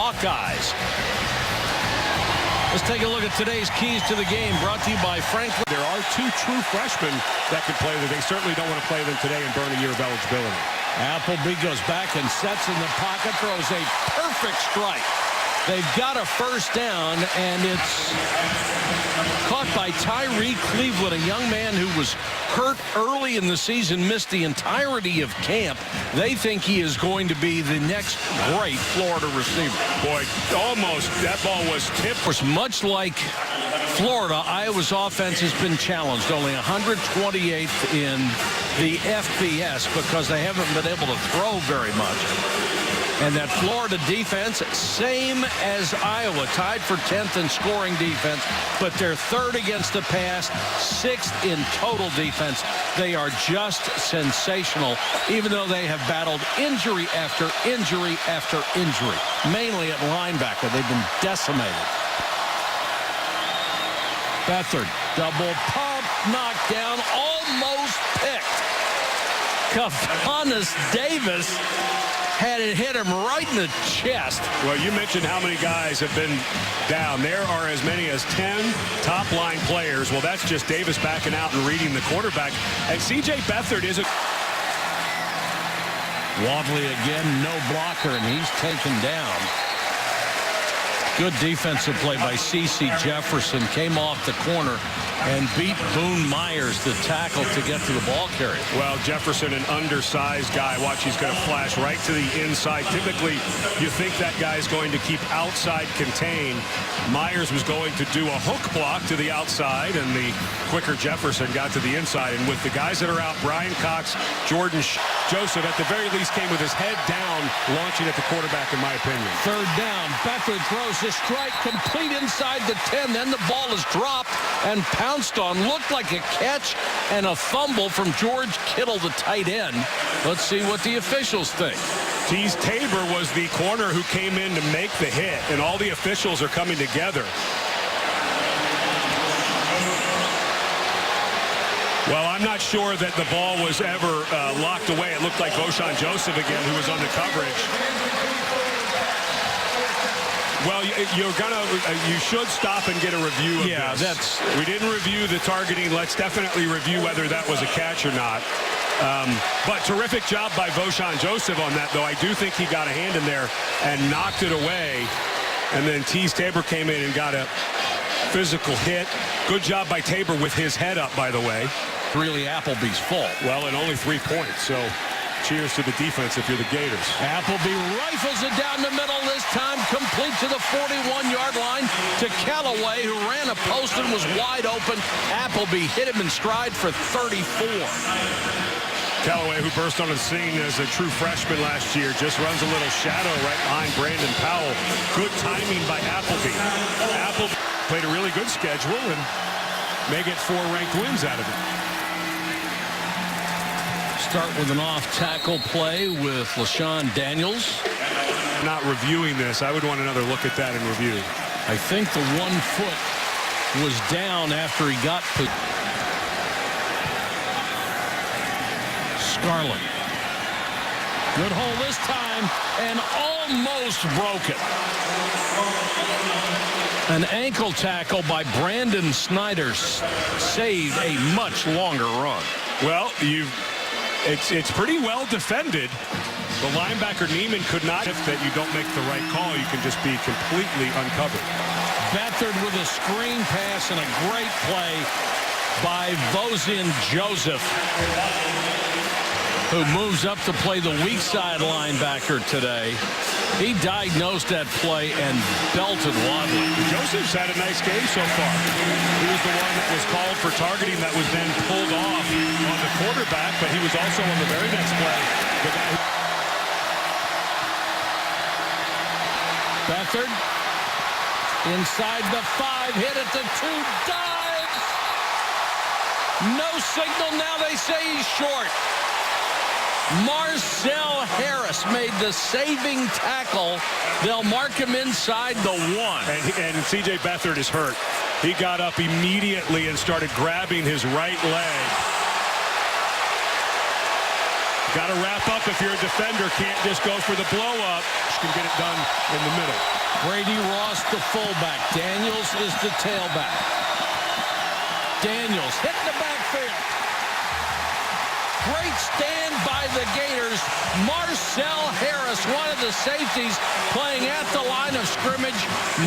Hawkeyes. Let's take a look at today's keys to the game, brought to you by Franklin. There are two true freshmen that can play that. They certainly don't want to play them today and burn a year of eligibility. Appleby goes back and sets in the pocket, throws a perfect strike. They've got a first down, and it's caught by Tyree Cleveland, a young man who was hurt early in the season, missed the entirety of camp. They think he is going to be the next great Florida receiver. Boy, almost. That ball was tipped. Of course, much like Florida, Iowa's offense has been challenged. Only 128th in the FBS because they haven't been able to throw very much. And that Florida defense, same as Iowa, tied for 10th in scoring defense, but they're third against the pass, 6th in total defense. They are just sensational, even though they have battled injury after injury after injury, mainly at linebacker. They've been decimated. Beathard, double pump, knocked down, almost picked. Kavanis Davis had it hit him right in the chest. Well, you mentioned how many guys have been down. There are as many as 10 top-line players. Well, that's just Davis backing out and reading the quarterback. And C.J. Beathard isn't. Wadley again, no blocker, and he's taken down. Good defensive play by C.C. Jefferson. Came off the corner and beat Boone Myers, the tackle, to get to the ball carrier. Well, Jefferson, an undersized guy. Watch, he's going to flash right to the inside. Typically, you think that guy is going to keep outside contained. Myers was going to do a hook block to the outside, and the quicker Jefferson got to the inside. And with the guys that are out, Brian Cox, Jordan Joseph, at the very least, came with his head down, launching at the quarterback, in my opinion. Third down. Beathard throws the strike complete inside the 10. Then the ball is dropped and pounced on. Looked like a catch and a fumble from George Kittle, the tight end. Let's see what the officials think. Tease Tabor was the corner who came in to make the hit, and all the officials are coming together. Well, I'm not sure that the ball was ever locked away. It looked like Voshon Joseph again, who was on the coverage. Well, you should stop and get a review of this. We didn't review the targeting. Let's definitely review whether that was a catch or not. But terrific job by Voshon Joseph on that, though. I do think he got a hand in there and knocked it away. And then Tease Tabor came in and got a physical hit. Good job by Tabor with his head up, by the way. Really Appleby's fault. Well, and only 3 points, so cheers to the defense if you're the Gators. Appleby rifles it down the middle, this time complete to the 41-yard line to Callaway, who ran a post and was wide open. Appleby hit him in stride for 34. Callaway, who burst on the scene as a true freshman last year, just runs a little shadow right behind Brandon Powell. Good timing by Appleby. Appleby played a really good schedule and may get 4 ranked wins out of it. Start with an off-tackle play with LaShawn Daniels. Not reviewing this. I would want another look at that in review. I think the 1 foot was down after he got to Scarlett. Good hole this time and almost broke it. An ankle tackle by Brandon Snyder saved a much longer run. Well, it's pretty well defended. The linebacker Neiman could not. If that you don't make the right call, you can just be completely uncovered. Beathard with a screen pass and a great play by Voshon Joseph, who moves up to play the weak side linebacker today. He diagnosed that play and belted Wadley. Joseph's had a nice game so far. He was the one that was called for targeting that was then pulled off on the quarterback, but he was also on the very next play. The guy Beathard inside the 5, hit at the 2, dives. No signal, now they say he's short. Marcel Harris made the saving tackle. They'll mark him inside the 1. And C.J. Beathard is hurt. He got up immediately and started grabbing his right leg. Got to wrap up if you're a defender. Can't just go for the blow-up. Just can get it done in the middle. Brady Ross, the fullback. Daniels is the tailback. Daniels hitting the backfield. Great stand by the Gators. Marcel Harris, one of the safeties, playing at the line of scrimmage,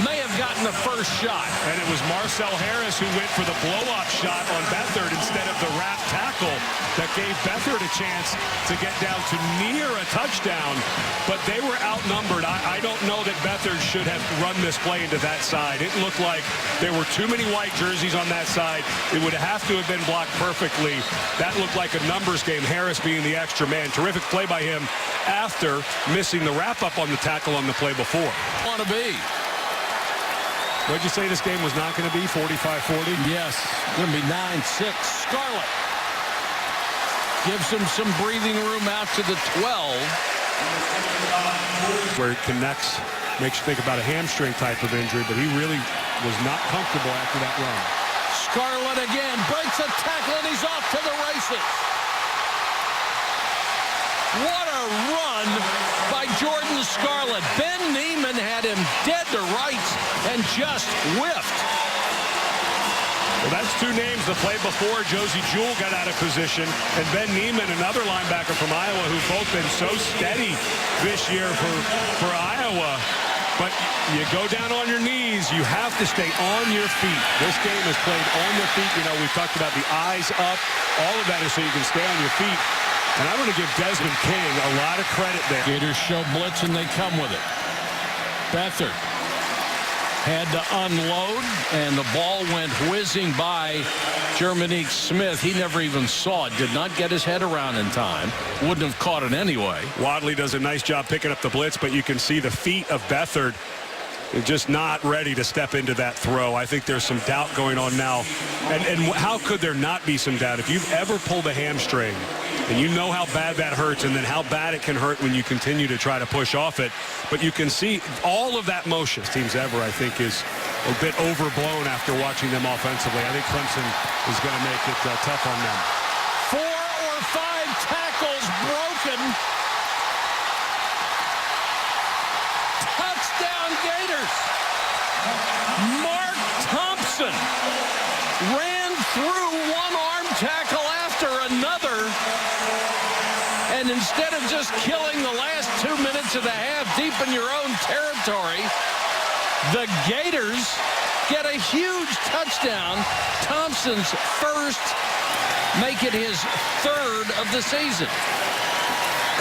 may have gotten the first shot. And it was Marcel Harris who went for the blow-up shot on Beathard instead of the wrap tackle that gave Beathard a chance to get down to near a touchdown. But they were outnumbered. I don't know that Beathard should have run this play into that side. It looked like there were too many white jerseys on that side. It would have to have been blocked perfectly. That looked like a numbers game, Harris being the extra man. Terrific play by him after missing the wrap-up on the tackle on the play before. Want to be. What'd you say this game was not going to be, 45-40? Yes, going to be 9-6. Scarlett gives him some breathing room out to the 12. Where it connects, makes you think about a hamstring type of injury, but he really was not comfortable after that run. Scarlett again breaks a tackle, and he's off to the races. What a run by Jordan Scarlett. Ben Neiman had him dead to rights and just whiffed. Well, that's two names. The play before, Josie Jewell got out of position, and Ben Neiman, another linebacker from Iowa, who've both been so steady this year for Iowa. But you go down on your knees. You have to stay on your feet. This game is played on the feet. You know, we've talked about the eyes up. All of that is so you can stay on your feet. And I'm going to give Desmond King a lot of credit there. Gators show blitz, and they come with it. Beathard had to unload, and the ball went whizzing by Jermanique Smith. He never even saw it, did not get his head around in time. Wouldn't have caught it anyway. Wadley does a nice job picking up the blitz, but you can see the feet of Beathard just not ready to step into that throw. I think there's some doubt going on now. And how could there not be some doubt? If you've ever pulled a hamstring, and you know how bad that hurts, and then how bad it can hurt when you continue to try to push off it. But you can see all of that motion. Teams ever, I think, is a bit overblown after watching them offensively. I think Clemson is going to make it tough on them. 4 or 5 tackles broken. Touchdown Gators. Mark Thompson ran through one arm tackle after another. And instead of just killing the last 2 minutes of the half deep in your own territory, the Gators get a huge touchdown. Thompson's first, make it his third of the season.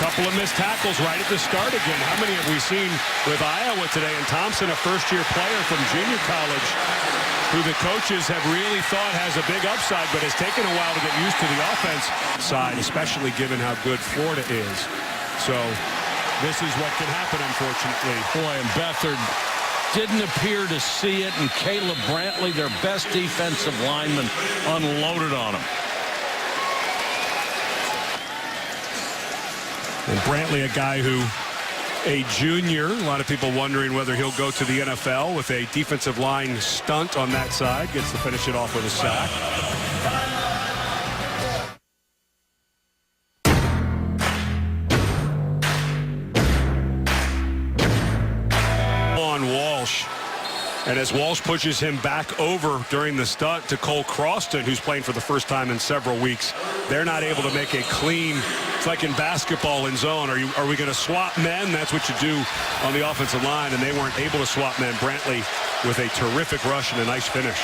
Couple of missed tackles right at the start again. How many have we seen with Iowa today? And Thompson, a first-year player from junior college, who the coaches have really thought has a big upside, but has taken a while to get used to the offense side, especially given how good Florida is. So this is what can happen, unfortunately. Boy, and Beathard didn't appear to see it, and Caleb Brantley, their best defensive lineman, unloaded on him. And Brantley, a guy who, a junior, a lot of people wondering whether he'll go to the NFL with a defensive line stunt on that side, gets to finish it off with a sack. On Walsh. And as Walsh pushes him back over during the stunt to Cole Croston, who's playing for the first time in several weeks, they're not able to make a clean. It's like in basketball in zone. Are we going to swap men? That's what you do on the offensive line, and they weren't able to swap men. Brantley with a terrific rush and a nice finish.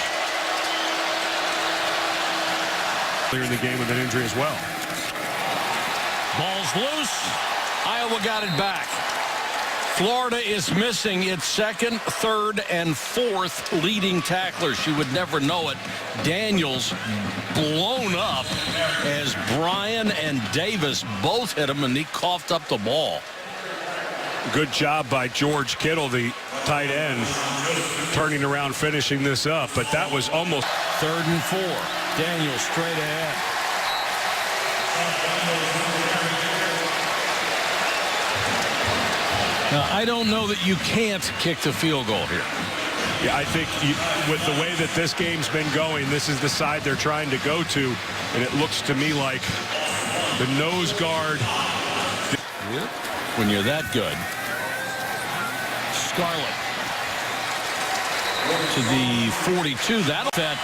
Clear in the game with an injury as well. Ball's loose. Iowa got it back. Florida is missing its second, third, and fourth leading tacklers. You would never know it. Daniels blown up as Bryan and Davis both hit him, and he coughed up the ball. Good job by George Kittle, the tight end, turning around, finishing this up. But that was almost 3rd and 4. Daniels straight ahead. Now, I don't know that you can't kick the field goal here. Yeah, I think with the way that this game's been going, this is the side they're trying to go to, and it looks to me like The nose guard. When you're that good. Scarlett to the 42. That'll that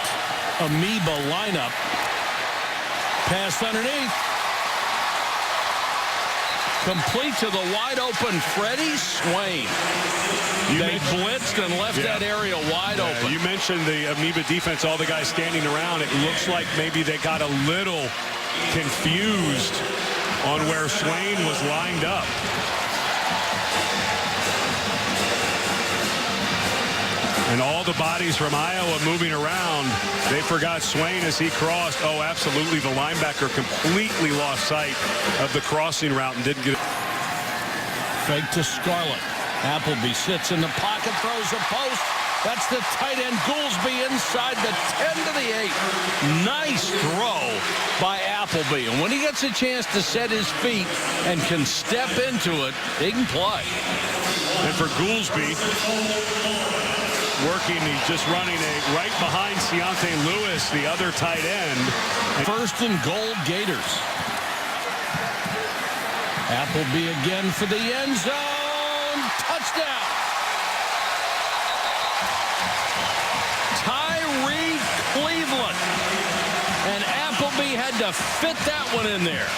amoeba lineup. Pass underneath. Complete to the wide open Freddie Swain. They blitzed and left that area wide open. You mentioned the amoeba defense, all the guys standing around. It looks like maybe they got a little confused on where Swain was lined up. And all the bodies from Iowa moving around. They forgot Swain as he crossed. Oh, absolutely. The linebacker completely lost sight of the crossing route and didn't get it. Fake to Scarlett. Appleby sits in the pocket, throws a post. That's the tight end Goolsby inside the 10 to the 8. Nice throw by Appleby. And when he gets a chance to set his feet and can step into it, he can play. And for Goolsby, working, he's just running right behind Keontae Lewis, the other tight end. First and goal, Gators. Appleby again for the end zone. Touchdown. Tyree Cleveland. And Appleby had to fit that one in there.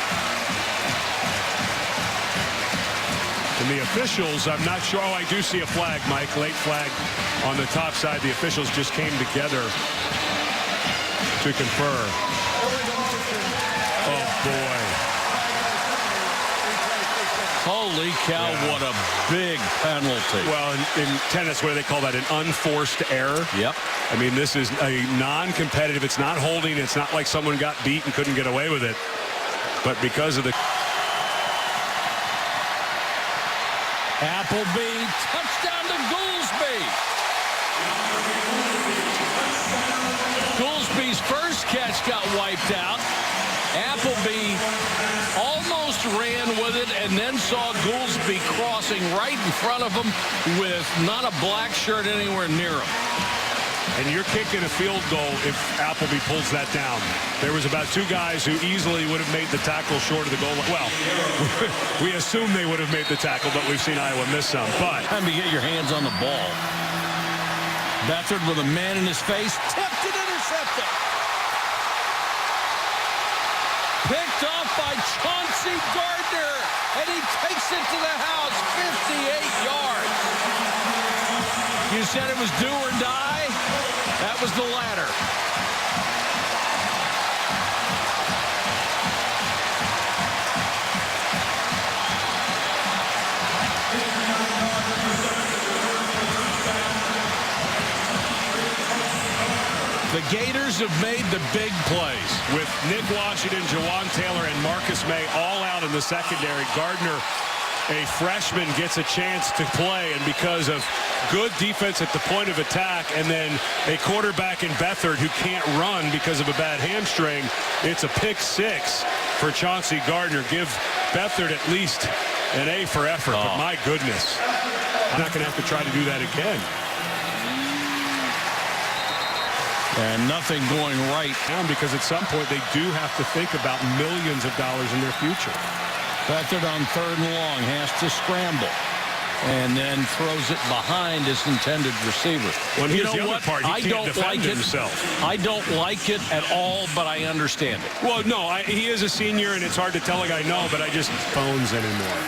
And the officials, I'm not sure. Oh, I do see a flag, Mike. Late flag on the top side. The officials just came together to confer. Oh, boy. Holy cow, what a big penalty. Well, in tennis, what do they call that? An unforced error? Yep. I mean, this is a non-competitive. It's not holding. It's not like someone got beat and couldn't get away with it. But because of the... Appleby, touchdown to Goolsby. Goolsby's first catch got wiped out. Appleby almost ran with it and then saw Goolsby crossing right in front of him with not a black shirt anywhere near him. And you're kicking a field goal if Appleby pulls that down. There was about two guys who easily would have made the tackle short of the goal. Well, we assume they would have made the tackle, but we've seen Iowa miss some. But time to get your hands on the ball. Beathard with a man in his face. Tipped and intercepted. Picked off by Chauncey Gardner. And he takes it to the house. 58 yards. You said it was do or die? That was the latter. The Gators have made the big plays. With Nick Washington, Jawan Taylor, and Marcus May all out in the secondary, Gardner, a freshman, gets a chance to play, and because of good defense at the point of attack and then a quarterback in Beathard who can't run because of a bad hamstring, it's a pick six for Chauncey Gardner. Give Beathard at least an A for effort, but my goodness, I'm not going to have to try to do that again. And nothing going right. Because at some point they do have to think about millions of dollars in their future. Beathard on 3rd and long has to scramble and then throws it behind his intended receiver. Well, you know what? I don't like it. Himself. I don't like it at all, but I understand it. Well, no, he is a senior, and it's hard to tell a guy no, but I just phones anymore.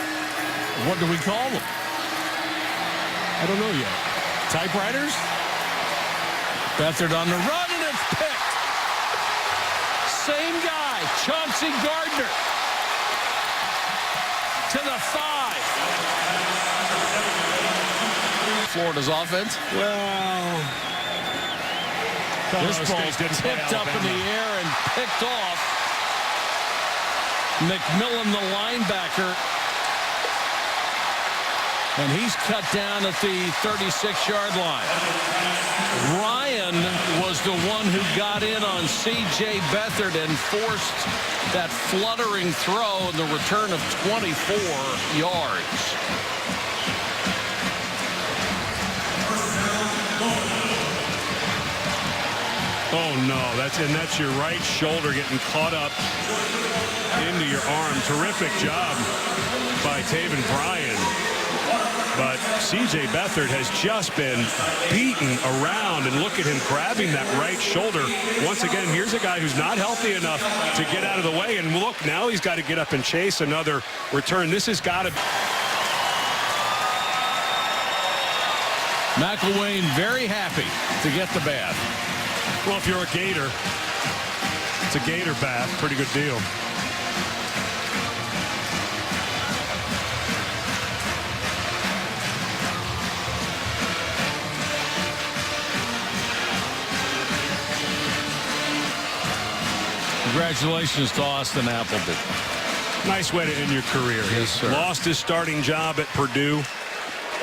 What do we call them? I don't know yet. Typewriters? Beathard on the run, and it's picked. Same guy, Chauncey Gardner. To the 5. Florida's offense. Well, this ball tipped up in the air and picked off. McMillan, the linebacker. And he's cut down at the 36-yard line. Ryan was the one who got in on C.J. Beathard and forced that fluttering throw and the return of 24 yards. Oh, no, that's your right shoulder getting caught up into your arm. Terrific job by Taven Bryan. But C.J. Beathard has just been beaten around, and look at him grabbing that right shoulder. Once again, here's a guy who's not healthy enough to get out of the way. And look, now he's got to get up and chase another return. This has got to... McElwain very happy to get the bath. Well, if you're a Gator, it's a Gator bath. Pretty good deal. Congratulations to Austin Appleby. Nice way to end your career. Yes, sir. Lost his starting job at Purdue.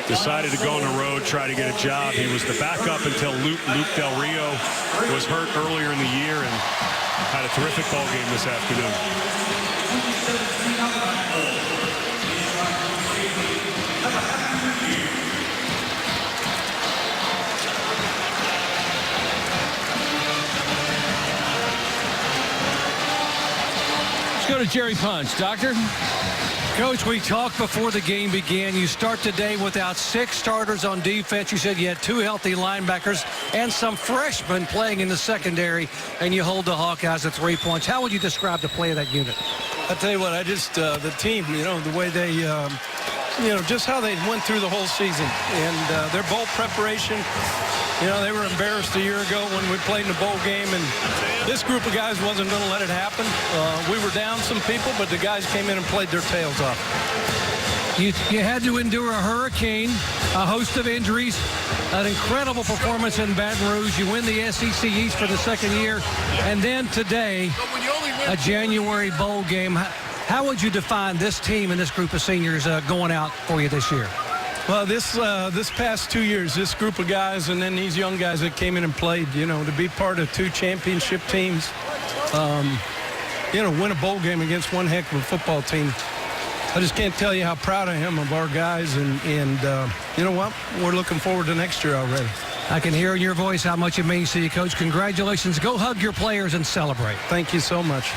Decided to go on the road, try to get a job. He was the backup until Luke Del Rio was hurt earlier in the year, and had a terrific ball game this afternoon. Let's go to Jerry Punch. Doctor? Coach, we talked before the game began. You start today without 6 starters on defense. You said you had 2 healthy linebackers and some freshmen playing in the secondary, and you hold the Hawkeyes at 3 points. How would you describe the play of that unit? I tell you what, the team, the way they, just how they went through the whole season, and their bowl preparation. They were embarrassed a year ago when we played in the bowl game, and this group of guys wasn't going to let it happen. We were down some people, but the guys came in and played their tails off. You had to endure a hurricane, a host of injuries, an incredible performance in Baton Rouge. You win the SEC East for the second year, and then today, a January bowl game. How would you define this team and this group of seniors going out for you this year? Well, this past 2 years, this group of guys and then these young guys that came in and played, to be part of 2 championship teams, win a bowl game against one heck of a football team. I just can't tell you how proud I am of our guys, and you know what? We're looking forward to next year already. I can hear in your voice how much it means to you, Coach. Congratulations. Go hug your players and celebrate. Thank you so much.